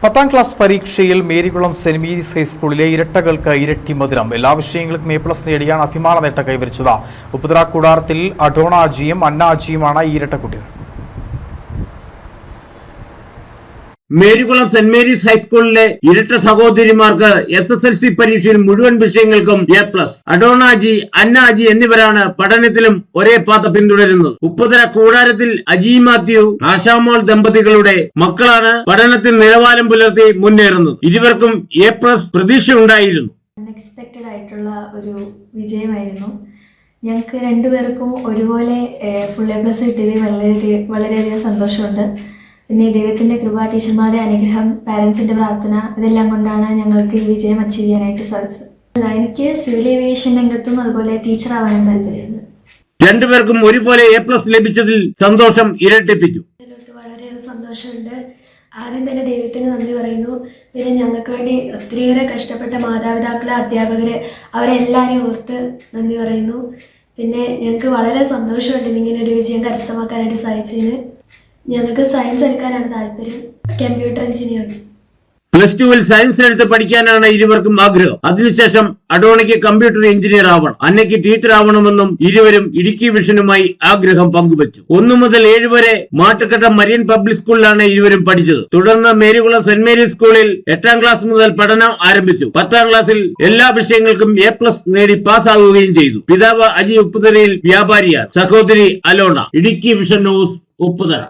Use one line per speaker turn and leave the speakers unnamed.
10ാം class പരീക്ഷയിൽ Marykulam saint Mary's ഹൈസ്കൂളിലെ ഇരട്ടകൾക്ക് ഇരട്ടി മധുരം. എല്ലാ വിഷയങ്ങൾക്കും A+ നേടിയാണ് അഭിമാന നേട്ടം കൈവരിച്ചത്. ഉപ്പുതറ കൂടാരത്തിൽ അഡോണാജിയും അന്നാജിയുമാണ് ഈ ഇരട്ടക്കുട്ടികൾ.
മേരികുളം സെന്റ് മേരീസ് ഹൈസ്കൂളിലെ ഇരട്ട സഹോദരിമാർക്ക് SSLC പരീക്ഷയിൽ മുഴുവൻ വിഷയങ്ങൾക്കും A+. അഡോണാജി, അന്നാജി എന്നിവരാണ് പഠനത്തിലും ഒരേ പാത പിന്തുടരുന്നത്. ഉപ്പുതറ കൂടാരത്തിൽ അജി മാത്യു, ആശാമോൾ ദമ്പതികളുടെ മക്കളാണ് പഠനത്തിൽ നിലവാരം പുലർത്തി മുന്നേറുന്നത്. ഇരുവർക്കും A+ പ്രതീക്ഷയുണ്ടായിരുന്നു.
അൺഎക്സ്പെക്റ്റഡ് ആയിട്ടുള്ള ഒരു വിജയമായിരുന്നു. ഞങ്ങൾക്ക് രണ്ടുപേർക്കും ഒരുപോലെ ഫുൾ A+ കിട്ടിയതിൽ വളരെയധികം സന്തോഷമുണ്ട്. പിന്നെ ദൈവത്തിൻ്റെ കൃപ, ടീച്ചർമാരുടെ അനുഗ്രഹം, പാരൻസിൻ്റെ പ്രാർത്ഥന, ഇതെല്ലാം കൊണ്ടാണ് ഞങ്ങൾക്ക് ഈ വിജയം അച്ചീവ് ചെയ്യാനായിട്ട് സാധിച്ചത്. എനിക്ക് സിവിൽ ഏവിയേഷൻ രംഗത്തും അതുപോലെ ടീച്ചർ ആവാനും താല്പര്യമുണ്ട്.
രണ്ടുപേർക്കും ഒരുപോലെ A+ ലഭിച്ചതിൽ സന്തോഷം ഇരട്ടിപ്പിച്ചു.
വളരെയേറെ സന്തോഷമുണ്ട്. ആദ്യം തന്നെ ദൈവത്തിന് നന്ദി പറയുന്നു. പിന്നെ ഞങ്ങൾക്ക് വേണ്ടി ഒത്തിരിയേറെ കഷ്ടപ്പെട്ട മാതാപിതാക്കളെ, അധ്യാപകരെ, അവരെല്ലാവരെയും ഓർത്ത് നന്ദി പറയുന്നു. പിന്നെ ഞങ്ങൾക്ക് വളരെ സന്തോഷമുണ്ട് ഇങ്ങനെ ഒരു വിജയം കരസ്ഥമാക്കാനായിട്ട് സാധിച്ചതിന്. ഞങ്ങൾക്ക് സയൻസ് എടുക്കാനാണ് താല്പര്യം, കമ്പ്യൂട്ടർ എഞ്ചിനീയറിംഗ്.
+2 സയൻസ് എടുത്ത് പഠിക്കാനാണ് ഇരുവർക്കും ആഗ്രഹം. അതിനുശേഷം അഡോണയ്ക്ക് കമ്പ്യൂട്ടർ എഞ്ചിനീയർ ആവണം, അന്നയ്ക്ക് ടീച്ചർ ആവണമെന്നും ഇരുവരും ഇടുക്കി വിഷനുമായി ആഗ്രഹം പങ്കുവച്ചു. 1 മുതൽ 7 വരെ മാട്ടുക്കട്ട മരിയൻ പബ്ലിക് സ്കൂളിലാണ് ഇരുവരും പഠിച്ചത്. തുടർന്ന് മേരികുളം സെന്റ് മേരീസ് സ്കൂളിൽ 8ാം ക്ലാസ് മുതൽ പഠനം ആരംഭിച്ചു. 10ാം ക്ലാസ്സിൽ എല്ലാ വിഷയങ്ങൾക്കും A+ നേടി പാസ്സാവുകയും ചെയ്തു. പിതാവ് അജി ഉപ്പുതറയിൽ വ്യാപാരിയാണ്, സഹോദരി അലോണ. Idukki vision news, Upputhara.